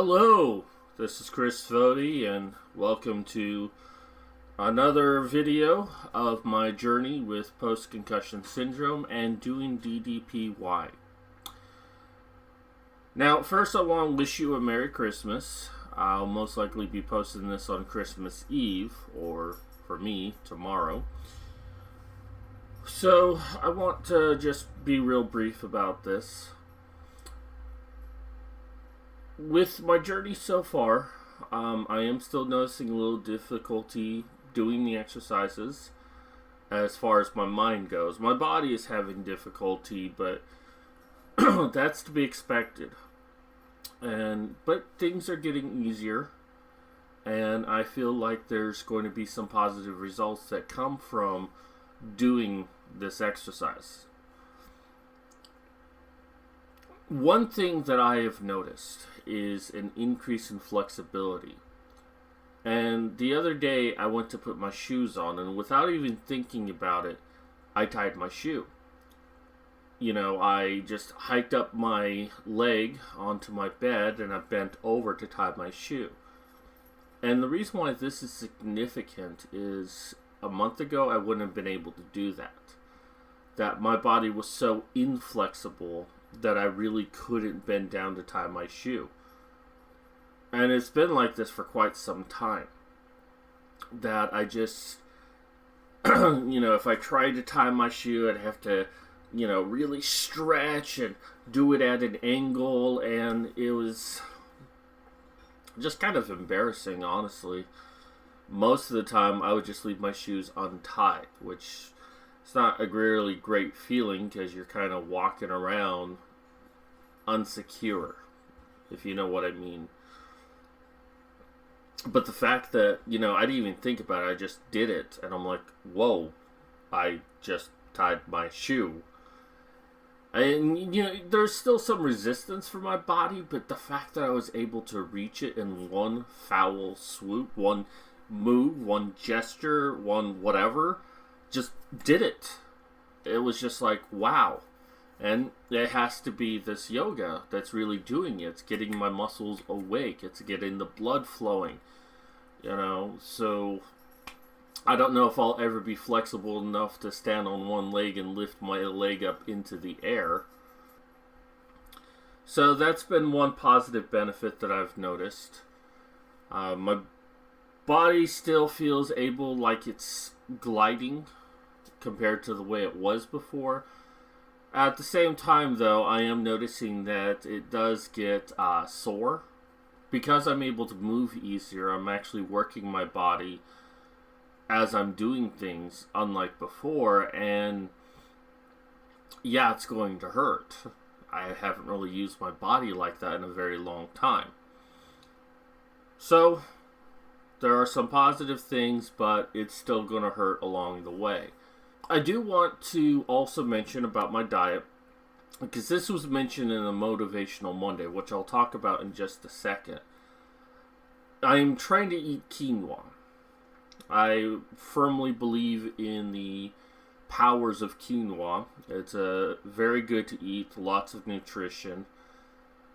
Hello, this is Chris Fody, and welcome to another video of my journey with post-concussion syndrome and doing DDPY. Now, first I want to wish you a Merry Christmas. I'll most likely be posting this on Christmas Eve, or for me, tomorrow. So, I want to just be real brief about this. With my journey so far, I am still noticing a little difficulty doing the exercises as far as my mind goes. My body is having difficulty, but that's to be expected. But things are getting easier, and I feel like there's going to be some positive results that come from doing this exercise. One thing that I have noticed is an increase in flexibility. And the other day I went to put my shoes on, and without even thinking about it, I tied my shoe. I just hiked up my leg onto my bed and I bent over to tie my shoe. And the reason why this is significant is a month ago I wouldn't have been able to do that. That my body was so inflexible that I really couldn't bend down to tie my shoe. And it's been like this for quite some time. That I just, if I tried to tie my shoe, I'd have to, really stretch and do it at an angle, and it was just kind of embarrassing, honestly. Most of the time, I would just leave my shoes untied, which it's not a really great feeling because you're kind of walking around unsecure, if you know what I mean. But the fact that, I didn't even think about it, I just did it, and I'm like, whoa, I just tied my shoe. And, there's still some resistance for my body, but the fact that I was able to reach it in one foul swoop, one move, one gesture, one whatever, just did it. It was just like, wow. And it has to be this yoga that's really doing it. It's getting my muscles awake. It's getting the blood flowing. So I don't know if I'll ever be flexible enough to stand on one leg and lift my leg up into the air. So that's been one positive benefit that I've noticed. My body still feels able, like it's gliding compared to the way it was before. At the same time, though, I am noticing that it does get sore. Because I'm able to move easier, I'm actually working my body as I'm doing things, unlike before, and yeah, it's going to hurt. I haven't really used my body like that in a very long time. So, there are some positive things, but it's still going to hurt along the way. I do want to also mention about my diet, because this was mentioned in a Motivational Monday, which I'll talk about in just a second. I'm trying to eat quinoa. I firmly believe in the powers of quinoa. It's very good to eat, lots of nutrition,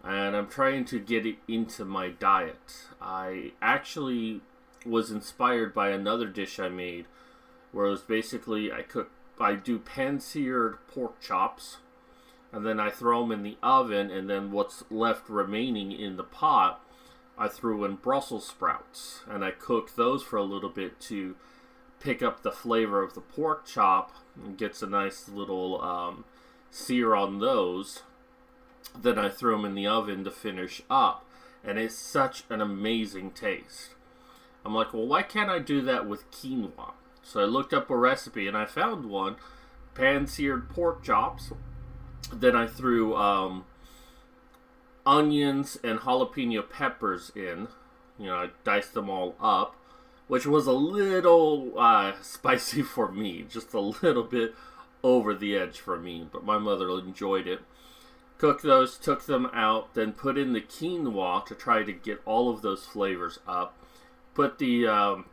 and I'm trying to get it into my diet. I actually was inspired by another dish I made, where it was basically I do pan-seared pork chops, and then I throw them in the oven, and then what's left remaining in the pot, I threw in Brussels sprouts, and I cooked those for a little bit to pick up the flavor of the pork chop and gets a nice little sear on those. Then I threw them in the oven to finish up, and it's such an amazing taste. I'm like, well, why can't I do that with quinoa? So I looked up a recipe, and I found one, pan-seared pork chops. Then I threw onions and jalapeno peppers in. I diced them all up, which was a little spicy for me, just a little bit over the edge for me, but my mother enjoyed it. Cooked those, took them out, then put in the quinoa to try to get all of those flavors up. Put the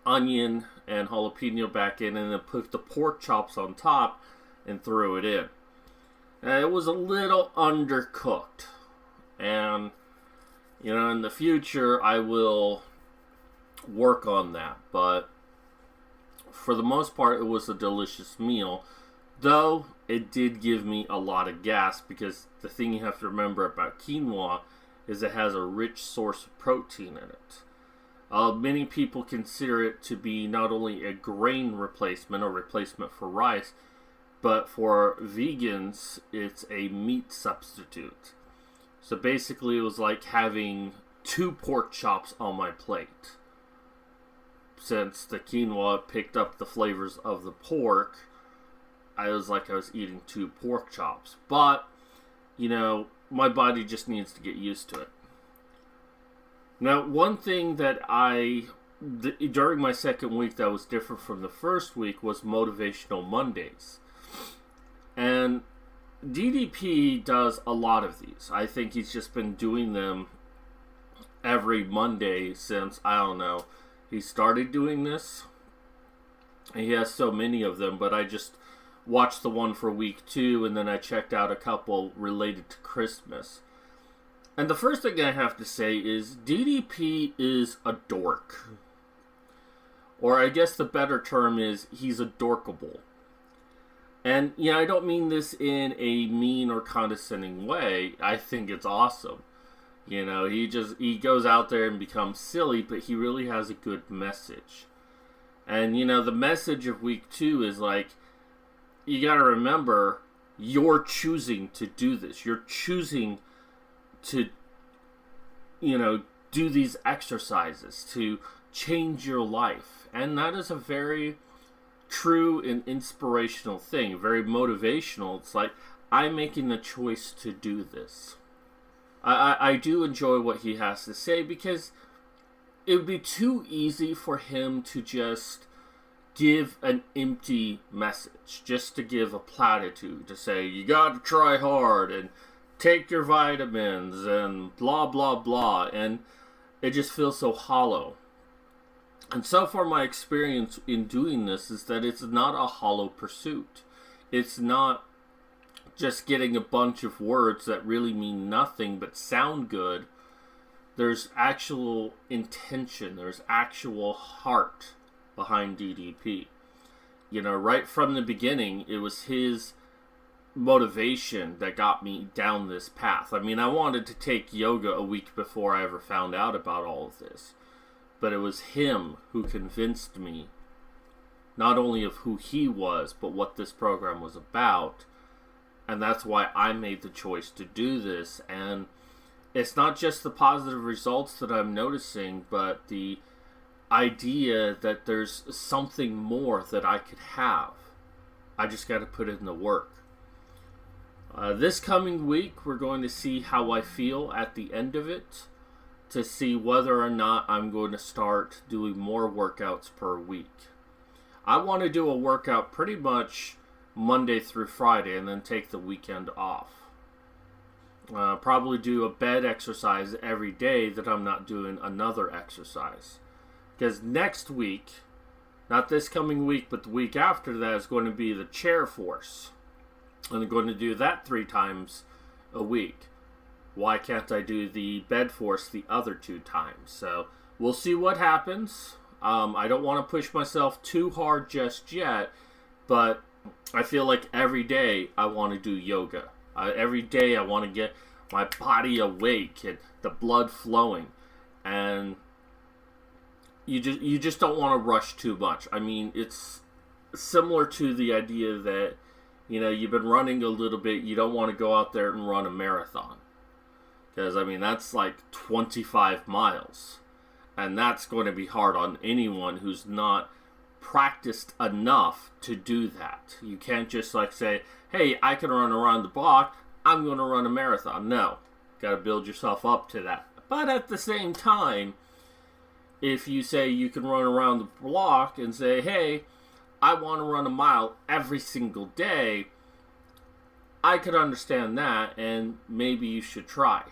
onion and jalapeno back in, and then put the pork chops on top and threw it in. And it was a little undercooked, and In the future, I will work on that. But for the most part, it was a delicious meal. Though, it did give me a lot of gas, because the thing you have to remember about quinoa is it has a rich source of protein in it. Many people consider it to be not only a grain replacement or replacement for rice, but for vegans, it's a meat substitute. So basically, it was like having 2 pork chops on my plate. Since the quinoa picked up the flavors of the pork, I was eating 2 pork chops. But, my body just needs to get used to it. Now, one thing that during my second week that was different from the first week was Motivational Mondays. And DDP does a lot of these. I think he's just been doing them every Monday since, I don't know, he started doing this. He has so many of them, but I just watched the one for week 2, and then I checked out a couple related to Christmas. And the first thing I have to say is DDP is a dork. Or I guess the better term is he's adorkable. And, I don't mean this in a mean or condescending way. I think it's awesome. He goes out there and becomes silly, but he really has a good message. And, the message of week 2 is you gotta remember, you're choosing to do this. You're choosing to, do these exercises to change your life. And that is a very true and inspirational thing, very motivational. It's I'm making the choice to do this. I do enjoy what he has to say, because it would be too easy for him to just give an empty message, just to give a platitude, to say, you got to try hard and take your vitamins and blah, blah, blah. And it just feels so hollow. And so far, my experience in doing this is that it's not a hollow pursuit. It's not just getting a bunch of words that really mean nothing but sound good. There's actual intention. There's actual heart behind DDP. Right from the beginning, it was his motivation that got me down this path. I wanted to take yoga a week before I ever found out about all of this. But it was him who convinced me not only of who he was, but what this program was about. And that's why I made the choice to do this. And it's not just the positive results that I'm noticing, but the idea that there's something more that I could have. I just got to put in the work. This coming week, we're going to see how I feel at the end of it, to see whether or not I'm going to start doing more workouts per week. I want to do a workout pretty much Monday through Friday and then take the weekend off. Probably do a bed exercise every day that I'm not doing another exercise. Because next week, not this coming week, but the week after that, is going to be the chair force. And I'm going to do that 3 times a week. Why can't I do the bed force the other 2 times? So we'll see what happens. I don't want to push myself too hard just yet, but I feel like every day I want to do yoga. Every day I want to get my body awake and the blood flowing. And you just don't want to rush too much. It's similar to the idea that, you've been running a little bit, you don't want to go out there and run a marathon. Because, that's 25 miles. And that's going to be hard on anyone who's not practiced enough to do that. You can't just say, hey, I can run around the block, I'm going to run a marathon. No. Got to build yourself up to that. But at the same time, if you say you can run around the block and say, hey, I want to run a mile every single day, I could understand that, and maybe you should try.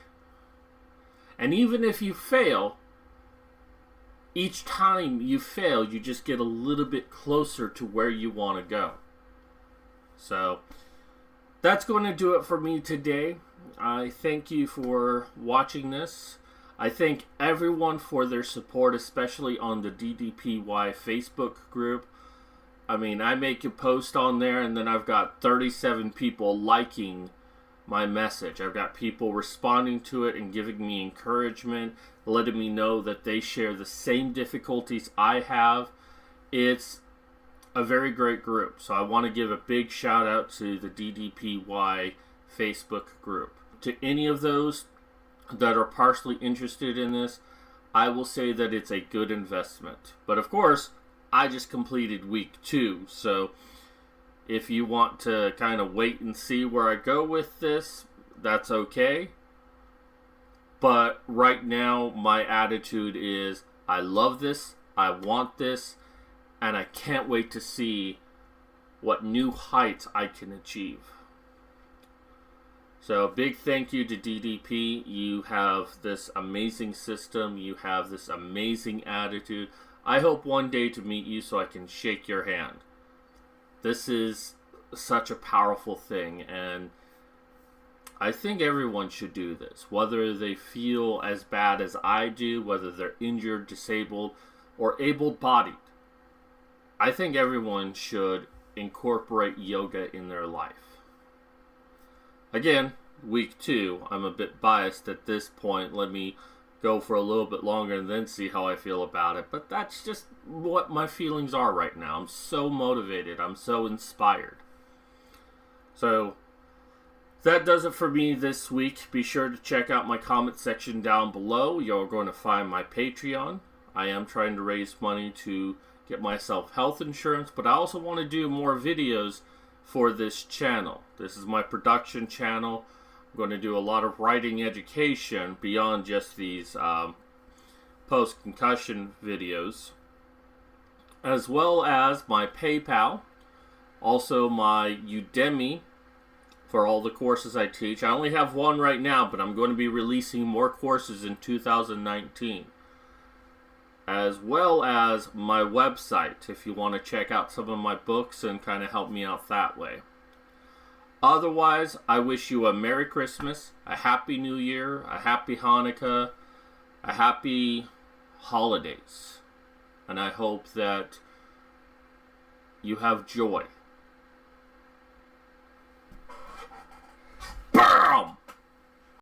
And even if you fail, each time you fail, you just get a little bit closer to where you want to go. So, that's going to do it for me today. I thank you for watching this. I thank everyone for their support, especially on the DDPY Facebook group. I mean, I make a post on there and then I've got 37 people liking my message. I've got people responding to it and giving me encouragement, letting me know that they share the same difficulties I have. It's a very great group. So I want to give a big shout out to the DDPY Facebook group. To any of those that are partially interested in this, I will say that it's a good investment. But of course, I just completed week 2, so if you want to kind of wait and see where I go with this, that's okay. But right now, my attitude is, I love this, I want this, and I can't wait to see what new heights I can achieve. So big thank you to DDP. You have this amazing system. You have this amazing attitude. I hope one day to meet you so I can shake your hand. This is such a powerful thing, and I think everyone should do this, whether they feel as bad as I do, whether they're injured, disabled, or able-bodied. I think everyone should incorporate yoga in their life. Again, week 2, I'm a bit biased at this point. Let me go for a little bit longer and then see how I feel about it. But that's just what my feelings are right now. I'm so motivated. I'm so inspired. So that does it for me this week. Be sure to check out my comment section down below. You're going to find my Patreon. I am trying to raise money to get myself health insurance, but I also want to do more videos for this channel. This is my production channel. I'm going to do a lot of writing education beyond just these post-concussion videos, as well as my PayPal, also my Udemy for all the courses I teach. I only have one right now, but I'm going to be releasing more courses in 2019. As well as my website, if you want to check out some of my books and kind of help me out that way. Otherwise, I wish you a Merry Christmas, a Happy New Year, a Happy Hanukkah, a Happy Holidays. And I hope that you have joy